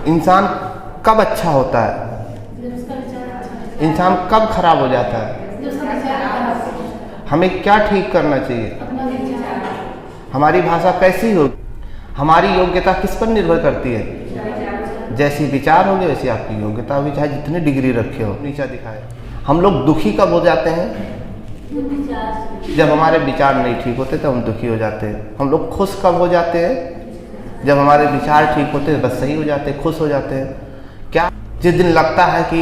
इंसान कब अच्छा होता है, इंसान कब खराब हो जाता है? हमें क्या ठीक करना चाहिए? हमारी भाषा कैसी हो, हमारी योग्यता किस पर निर्भर करती है? जैसी विचार होंगे वैसी आपकी योग्यता होगी, चाहे जितने डिग्री रखे हो। नीचा दिखाए। हम लोग दुखी कब हो जाते हैं? जब हमारे विचार नहीं ठीक होते तो हम दुखी हो जाते हैं। हम लोग खुश कब हो जाते हैं? जब हमारे विचार ठीक होते हैं, बस सही हो जाते हैं, खुश हो जाते हैं। क्या जिस दिन लगता है कि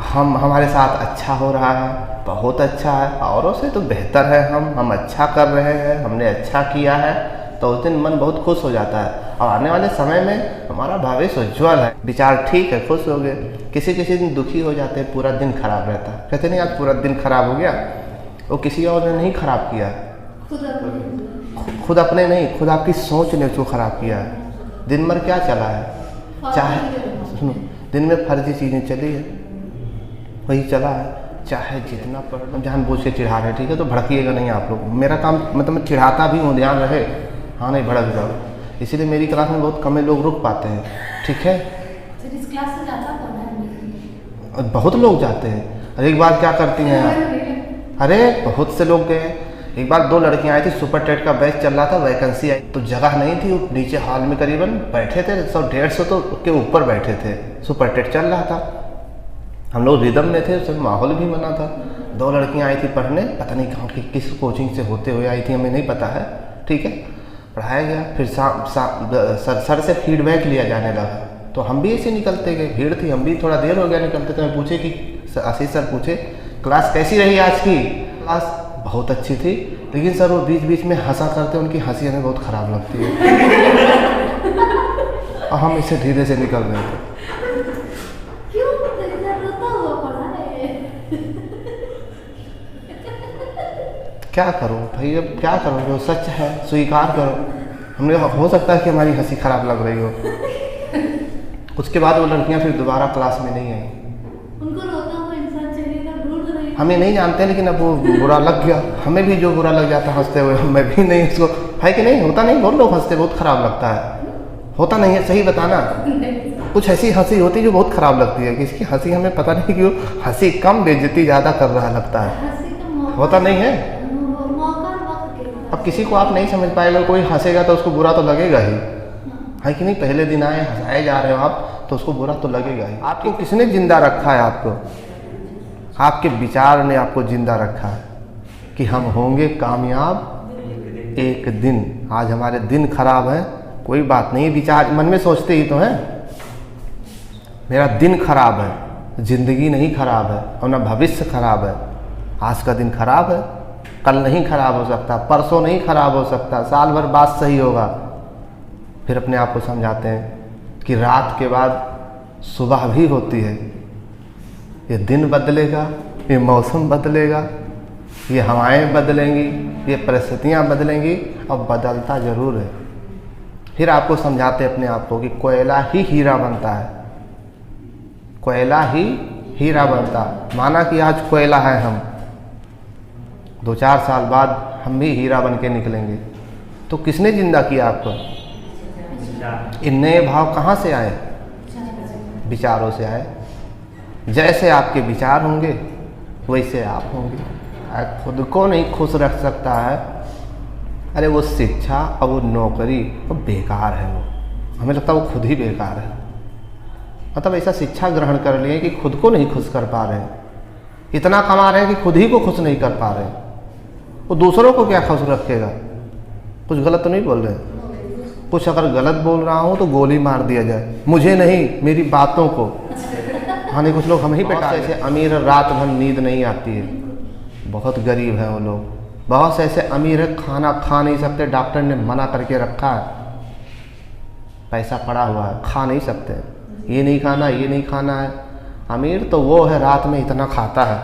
हमारे साथ अच्छा हो रहा है, बहुत अच्छा है, औरों से तो बेहतर है, हम अच्छा कर रहे हैं, हमने अच्छा किया है, तो उस दिन मन बहुत खुश हो जाता है। और आने वाले समय में हमारा भविष्य उज्ज्वल है। विचार ठीक है, खुश हो गए। किसी किसी दिन दुखी हो जाते हैं, पूरा दिन खराब रहता है। कहते नहीं आज पूरा दिन खराब हो गया, वो किसी और ने नहीं खराब किया, खुद अपने नहीं, खुद आपकी सोच ने उसको खराब किया है। दिन भर क्या चला है, चाहे सुनो, दिन में फर्जी चीज़ें चली है, वही चला है, चाहे जितना पढ़ जानबूझ के चिढ़ा रहे, ठीक है, तो भड़किएगा नहीं आप लोग। मेरा काम मतलब मैं चिढ़ाता भी हूँ, ध्यान रहे, हाँ नहीं भड़क जाओ। इसीलिए मेरी क्लास में बहुत कम लोग रुक पाते हैं, ठीक है। इस क्लास से जाता कौन है? बहुत लोग जाते हैं। अरे एक बार क्या करती हैं आप, अरे बहुत से लोग गए। एक बार 2 लड़कियां आई थी, सुपर टेट का बैच चल रहा था, वैकेंसी आई तो जगह नहीं थी, वो नीचे हॉल में करीबन बैठे थे 100-150 तो के ऊपर बैठे थे। सुपर टेट चल रहा था, हम लोग रिदम में थे, उसमें माहौल भी बना था। 2 लड़कियां आई थी पढ़ने, पता नहीं कहाँ की किस कोचिंग से होते हुए आई थी, हमें नहीं पता है, ठीक है। पढ़ाया गया, फिर सर से फीडबैक लिया जाने लगा, तो हम भी ऐसे निकलते गए, भीड़ थी, हम भी थोड़ा देर हो गया निकलते। तो मैं पूछे कि आशीष सर पूछे क्लास कैसी रही आज की? क्लास बहुत अच्छी थी, लेकिन सर वो बीच बीच में हंसा करते, उनकी हंसी हमें बहुत ख़राब लगती है। और हम इससे धीरे से निकल रहे थे। क्यों रोता हुआ पड़ा है? क्या करूं भाई, अब क्या करूं, जो सच है स्वीकार करो। हमने हो सकता है कि हमारी हंसी ख़राब लग रही हो। उसके बाद वो लड़कियां फिर दोबारा क्लास में नहीं आई। उनको रोता हुआ इंसान चेहरे का ढूंढ रहे हैं। हमें नहीं जानते, लेकिन अब वो बुरा लग गया, हमें भी जो बुरा लग जाता हंसते हुए, मैं भी नहीं उसको, है कि नहीं, होता नहीं, बहुत लोग हंसते, बहुत ख़राब लगता है, होता नहीं है, सही बताना। कुछ ऐसी हंसी होती है जो बहुत ख़राब लगती है, कि इसकी हंसी हमें पता नहीं क्यों, हंसी कम बेइज्जती ज़्यादा कर रहा लगता है, होता नहीं है। अब किसी को आप नहीं समझ पाएगा, कोई हंसेगा तो उसको बुरा तो लगेगा ही, है कि नहीं। पहले दिन आए, हंसाए जा रहे हो आप, तो उसको बुरा तो लगेगा ही। आपको किसने जिंदा रखा है? आपको आपके विचार ने आपको जिंदा रखा है कि हम होंगे कामयाब एक दिन। आज हमारे दिन खराब है, कोई बात नहीं, विचार मन में सोचते ही तो हैं, मेरा दिन खराब है, जिंदगी नहीं खराब है, और ना भविष्य खराब है। आज का दिन खराब है, कल नहीं खराब हो सकता, परसों नहीं खराब हो सकता, साल भर बाद सही होगा। फिर अपने आप को समझाते हैं कि रात के बाद सुबह भी होती है, ये दिन बदलेगा, ये मौसम बदलेगा, ये हवाएं बदलेंगी, ये परिस्थितियां बदलेंगी, और बदलता ज़रूर है। फिर आपको समझाते अपने आप को कि कोयला ही हीरा बनता है, कोयला ही हीरा बनता। माना कि आज कोयला है हम, 2-4 साल बाद हम भी हीरा बन के निकलेंगे। तो किसने जिंदा किया आपको? इन नए भाव कहाँ से आए? विचारों से आए। जैसे आपके विचार होंगे वैसे आप होंगे। खुद को नहीं खुश रख सकता है, अरे वो शिक्षा और वो नौकरी वो बेकार है, वो हमें लगता है वो खुद ही बेकार है। मतलब ऐसा शिक्षा ग्रहण कर लिए कि खुद को नहीं खुश कर पा रहे हैं, इतना कमा रहे हैं कि खुद ही को खुश नहीं कर पा रहे हैं, वो दूसरों को क्या खुश रखेगा? कुछ गलत तो नहीं बोल रहे? कुछ अगर गलत बोल रहा हूँ तो गोली मार दिया जाए, मुझे नहीं, मेरी बातों को। हाँ नहीं, कुछ लोग हम ही पे ऐसे अमीर रात भर नींद नहीं आती है, बहुत गरीब हैं वो लोग। बहुत से ऐसे अमीर है खाना खा नहीं सकते, डॉक्टर ने मना करके रखा है, पैसा पड़ा हुआ है, खा नहीं सकते, ये नहीं खाना, ये नहीं खाना है। अमीर तो वो है रात में इतना खाता है,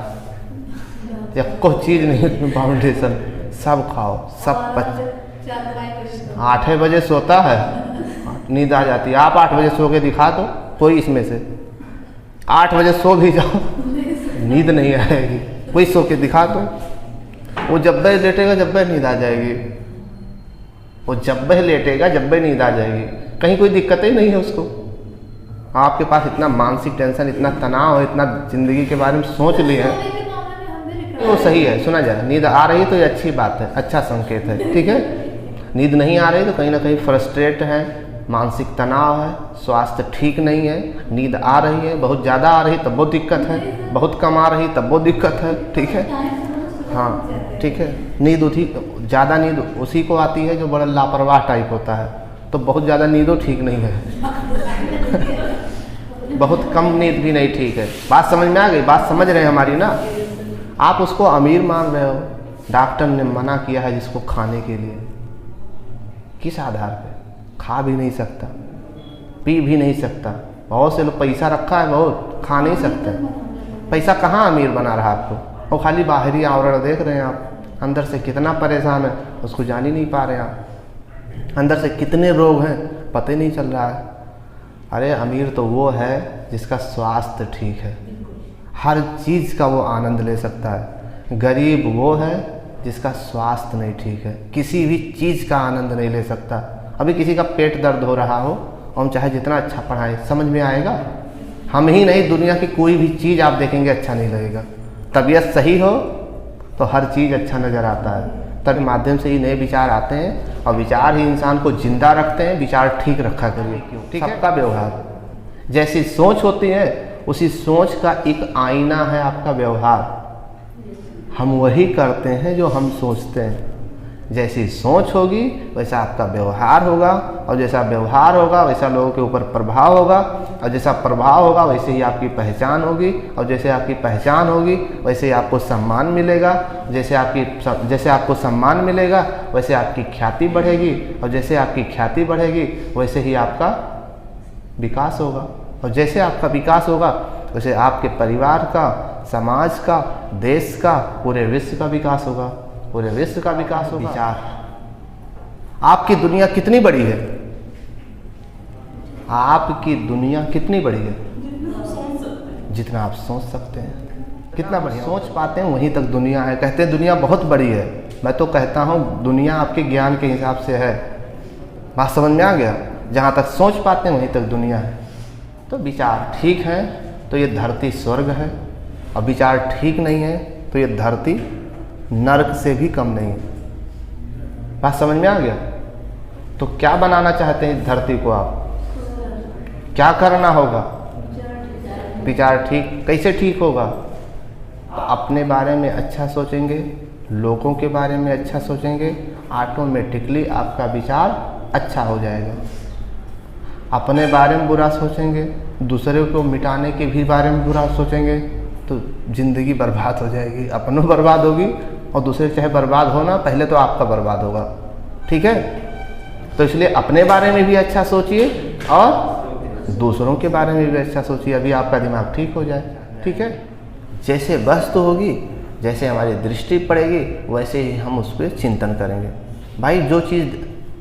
या कोई चीज़ नहीं उसमें फाउंडेशन, सब खाओ, सब 8 बजे सोता है, नींद आ जाती है। आप 8 बजे सो के दिखा दो कोई इसमें से, 8 बजे सो भी जाओ नींद नहीं आएगी, कोई सो के दिखा दो। वो जब भी लेटेगा जब भी नींद आ जाएगी, वो जब भी लेटेगा जब भी नींद आ जाएगी, कहीं कोई दिक्कत ही नहीं है उसको। आपके पास इतना मानसिक टेंशन, इतना तनाव है, इतना ज़िंदगी के बारे में सोच लिए हैं, सोने के मामले में हम भी रिकवर वो सही है। सुना जाए, नींद आ रही है तो ये अच्छी बात है, अच्छा संकेत है, ठीक है। नींद नहीं आ रही तो कहीं ना कहीं फ्रस्ट्रेट है, मानसिक तनाव है, स्वास्थ्य ठीक नहीं है। नींद आ रही है, बहुत ज़्यादा आ रही तब वो दिक्कत है, बहुत कम आ रही तब वो दिक्कत है, ठीक है। हाँ ठीक है। नींद उठी, ज़्यादा नींद उसी को आती है जो बड़ा लापरवाह टाइप होता है, तो बहुत ज़्यादा नींदो ठीक नहीं है। बहुत कम नींद भी नहीं ठीक है। बात समझ में आ गई? बात समझ रहे हैं हमारी ना? आप उसको अमीर मान रहे हो, डॉक्टर ने मना किया है जिसको खाने के लिए, किस आधार पे? खा भी नहीं सकता, पी भी नहीं सकता, बहुत से लोग पैसा रखा है बहुत, खा नहीं सकते। पैसा कहाँ अमीर बना रहा आपको? वो खाली बाहरी आवरण देख रहे हैं आप, अंदर से कितना परेशान है उसको जान ही नहीं पा रहे हैं आप, अंदर से कितने रोग हैं पता ही नहीं चल रहा है। अरे अमीर तो वो है जिसका स्वास्थ्य ठीक है, हर चीज़ का वो आनंद ले सकता है। गरीब वो है जिसका स्वास्थ्य नहीं ठीक है, किसी भी चीज़ का आनंद नहीं ले सकता। अभी किसी का पेट दर्द हो रहा हो, हम चाहे जितना अच्छा पढ़ाएं, समझ में आएगा? हम ही नहीं, दुनिया की कोई भी चीज़ आप देखेंगे अच्छा नहीं लगेगा। तबीयत सही हो तो हर चीज़ अच्छा नज़र आता है। तब माध्यम से ही नए विचार आते हैं, और विचार ही इंसान को जिंदा रखते हैं। विचार ठीक रखा करिए, क्यों? ठीक है। सबका व्यवहार, जैसी सोच होती है उसी सोच का एक आईना है आपका व्यवहार। हम वही करते हैं जो हम सोचते हैं। जैसी सोच होगी वैसा आपका व्यवहार होगा, और जैसा व्यवहार होगा वैसा लोगों के ऊपर प्रभाव होगा, और जैसा प्रभाव होगा वैसे ही आपकी पहचान होगी, और जैसे आपकी पहचान होगी वैसे ही आपको सम्मान मिलेगा। जैसे आपको सम्मान मिलेगा वैसे आपकी ख्याति बढ़ेगी, और जैसे आपकी ख्याति बढ़ेगी वैसे ही आपका विकास होगा, और जैसे आपका विकास होगा वैसे आपके परिवार का, समाज का, देश का, पूरे विश्व का विकास होगा, पूरे विश्व का विकास होगा। विचार, आपकी दुनिया कितनी बड़ी है? आपकी दुनिया कितनी बड़ी है? जितना आप सोच सकते हैं। कितना बढ़िया सोच पाते हैं वहीं तक दुनिया है। कहते हैं दुनिया बहुत बड़ी है, मैं तो कहता हूँ दुनिया आपके ज्ञान के हिसाब से है। बात समझ में आ गया? जहाँ तक सोच पाते हैं वहीं तक दुनिया है। तो विचार ठीक है तो ये धरती स्वर्ग है, और विचार ठीक नहीं है तो ये धरती नर्क से भी कम नहीं है। बात समझ में आ गया? तो क्या बनाना चाहते हैं इस धरती को आप? क्या करना होगा? विचार ठीक। कैसे ठीक होगा? तो अपने बारे में अच्छा सोचेंगे, लोगों के बारे में अच्छा सोचेंगे, ऑटोमेटिकली आपका विचार अच्छा हो जाएगा। अपने बारे में बुरा सोचेंगे, दूसरे को मिटाने के भी बारे में बुरा सोचेंगे, तो ज़िंदगी बर्बाद हो जाएगी। अपनों बर्बाद होगी, और दूसरे चाहे बर्बाद हो ना, पहले तो आपका बर्बाद होगा। ठीक है? तो इसलिए अपने बारे में भी अच्छा सोचिए, और दूसरों के बारे में भी अच्छा सोचिए, अभी आपका दिमाग ठीक हो जाए। ठीक है? जैसे वस्तु होगी, जैसे हमारी दृष्टि पड़ेगी, वैसे ही हम उस पर चिंतन करेंगे। भाई जो चीज़,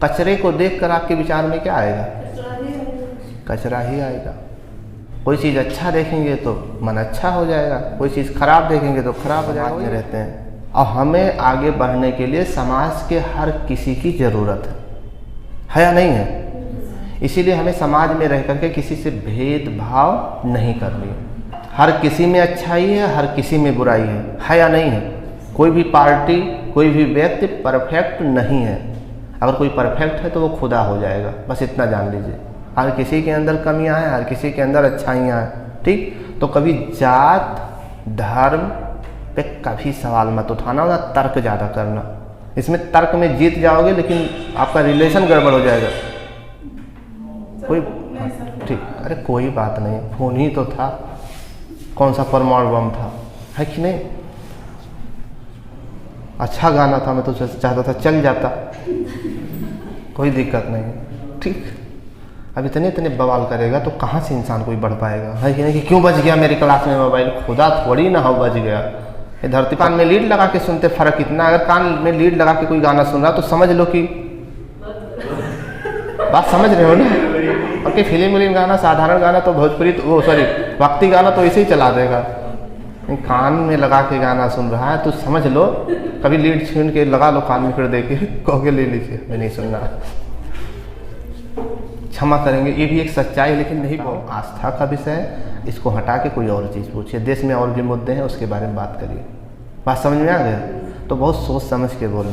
कचरे को देखकर आपके विचार में क्या आएगा? कचरा ही आएगा। कोई चीज़ अच्छा देखेंगे तो मन अच्छा हो जाएगा, कोई चीज़ खराब देखेंगे तो खराब हो जाएगा। रहते हैं, और हमें आगे बढ़ने के लिए समाज के हर किसी की ज़रूरत है या नहीं है? इसीलिए हमें समाज में रह करके किसी से भेदभाव नहीं करनी है। हर किसी में अच्छाई है, हर किसी में बुराई है या नहीं है? कोई भी पार्टी, कोई भी व्यक्ति परफेक्ट नहीं है। अगर कोई परफेक्ट है तो वो खुदा हो जाएगा, बस इतना जान लीजिए। हर किसी के अंदर कमियां हैं, हर किसी के अंदर अच्छाइयाँ हैं। ठीक? तो कभी जात धर्म पे कभी सवाल मत उठाना, ना तर्क ज़्यादा करना। इसमें तर्क में जीत जाओगे लेकिन आपका रिलेशन गड़बड़ हो जाएगा। कोई ठीक, अरे कोई बात नहीं, फोन ही तो था, कौन सा परमाणु बम था, है कि नहीं? अच्छा गाना था, मैं तो चाहता था चल जाता, कोई दिक्कत नहीं। ठीक? अब इतने बवाल करेगा तो कहाँ से इंसान कोई बढ़ पाएगा? है कि नहीं? कि क्यों बज गया मेरी क्लास में मोबाइल? खुदा थोड़ी ना हो बज गया। ये धरती कान में लीड लगा के सुनते फ़र्क इतना। अगर कान में लीड लगा के कोई गाना सुन रहा तो समझ लो कि बात समझ रहे हो ना? और कि फिल्म गाना, साधारण गाना तो भोजपुरी तो वो सॉरी भक्ति गाना तो ऐसे ही चला देगा। कान में लगा के गाना सुन रहा है तो समझ लो, कभी लीड छीन के लगा लो कान में, फिर देखे कहोगे ले लीजिए, मैं नहीं सुन रहा। क्षमा करेंगे, ये भी एक सच्चाई है, लेकिन नहीं बोल आस्था का विषय है, इसको हटा के कोई और चीज़ पूछिए। देश में और भी मुद्दे हैं, उसके बारे में बात करिए। बात समझ में आ गया? तो बहुत सोच समझ के बोलना।